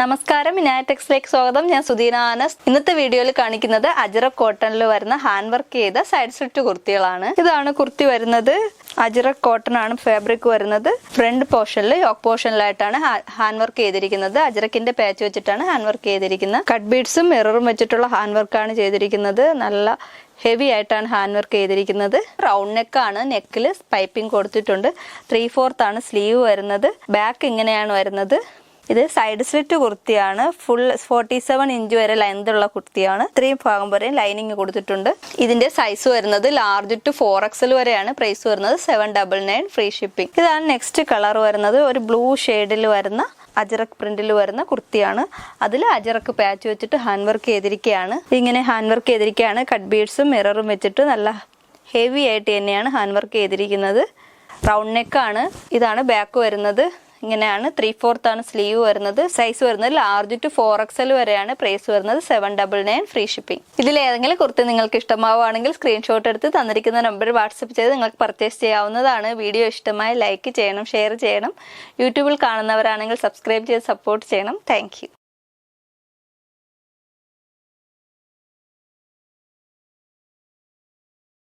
നമസ്കാരം, വിനായക് ടെക്സിലേക്ക് സ്വാഗതം. ഞാൻ സുധീന ആനസ്. ഇന്നത്തെ വീഡിയോയിൽ കാണിക്കുന്നത് അജ്രക് കോട്ടണിൽ വരുന്ന ഹാൻഡ് വർക്ക് ചെയ്ത സൈഡ് സ്ലിറ്റ് കുർത്തികളാണ്. ഇതാണ് കുർത്തി വരുന്നത്. അജ്രക് കോട്ടൺ ആണ് ഫാബ്രിക് വരുന്നത്. ഫ്രണ്ട് പോർഷനിൽ യോക്ക് പോർഷനിലായിട്ടാണ് ഹാൻഡ് വർക്ക് ചെയ്തിരിക്കുന്നത്. അജ്രക്കിന്റെ പാച്ച് വെച്ചിട്ടാണ് ഹാൻഡ് വർക്ക് ചെയ്തിരിക്കുന്നത്. കട്ട് ബീഡ്സും മിററും വെച്ചിട്ടുള്ള ഹാൻഡ് വർക്കാണ് ചെയ്തിരിക്കുന്നത്. നല്ല ഹെവി ആയിട്ടാണ് ഹാൻഡ് വർക്ക് ചെയ്തിരിക്കുന്നത്. റൗണ്ട് നെക്കാണ്. നെക്കിൽ പൈപ്പിംഗ് കൊടുത്തിട്ടുണ്ട്. 3/4 ആണ് സ്ലീവ് വരുന്നത്. ബാക്ക് ഇങ്ങനെയാണ് വരുന്നത്. ഇത് സൈഡ് സ്ലിറ്റ് കുർത്തിയാണ്. ഫുൾ 47 ഇഞ്ച് വരെ ലെങ്ത് ഉള്ള കുർത്തിയാണ്. ഇത്രയും ഭാഗം വരെ ലൈനിങ് കൊടുത്തിട്ടുണ്ട്. ഇതിന്റെ സൈസ് വരുന്നത് ലാർജ് ടു 4XL വരെയാണ്. പ്രൈസ് വരുന്നത് 799 ഫ്രീ ഷിപ്പിംഗ്. ഇതാണ് നെക്സ്റ്റ് കളർ വരുന്നത്. ഒരു ബ്ലൂ ഷെയ്ഡിൽ വരുന്ന അജ്രക് പ്രിന്റിൽ വരുന്ന കുർത്തിയാണ്. അതിൽ അജ്രക് പാച്ച് വെച്ചിട്ട് ഹാൻഡ് വർക്ക് ചെയ്തിരിക്കുകയാണ്. ഇങ്ങനെ ഹാൻഡ് വർക്ക് ചെയ്തിരിക്കുകയാണ്. കട്ട് ബീഡ്സും മിററും വെച്ചിട്ട് നല്ല ഹെവി ആയിട്ട് തന്നെയാണ് ഹാൻഡ് വർക്ക് ചെയ്തിരിക്കുന്നത്. റൗണ്ട് നെക്കാണ്. ഇതാണ് ബാക്ക് വരുന്നത്. ഇങ്ങനെയാണ്. 3/4 ആണ് സ്ലീവ് വരുന്നത്. സൈസ് വരുന്നത് ലാർജ് ടു 4XL വരെയാണ്. പ്രൈസ് വരുന്നത് 799 ഫ്രീ ഷിപ്പിംഗ്. ഇതിൽ ഏതെങ്കിലും കുർത്തി നിങ്ങൾക്ക് ഇഷ്ടമാവുകയാണെങ്കിൽ സ്ക്രീൻഷോട്ട് എടുത്ത് തന്നിരിക്കുന്ന നമ്പറിൽ വാട്സപ്പ് ചെയ്ത് നിങ്ങൾക്ക് പർച്ചേസ് ചെയ്യാവുന്നതാണ്. വീഡിയോ ഇഷ്ടമായി ലൈക്ക് ചെയ്യണം, ഷെയർ ചെയ്യണം. യൂട്യൂബിൽ കാണുന്നവരാണെങ്കിൽ സബ്സ്ക്രൈബ് ചെയ്ത് സപ്പോർട്ട് ചെയ്യണം. താങ്ക്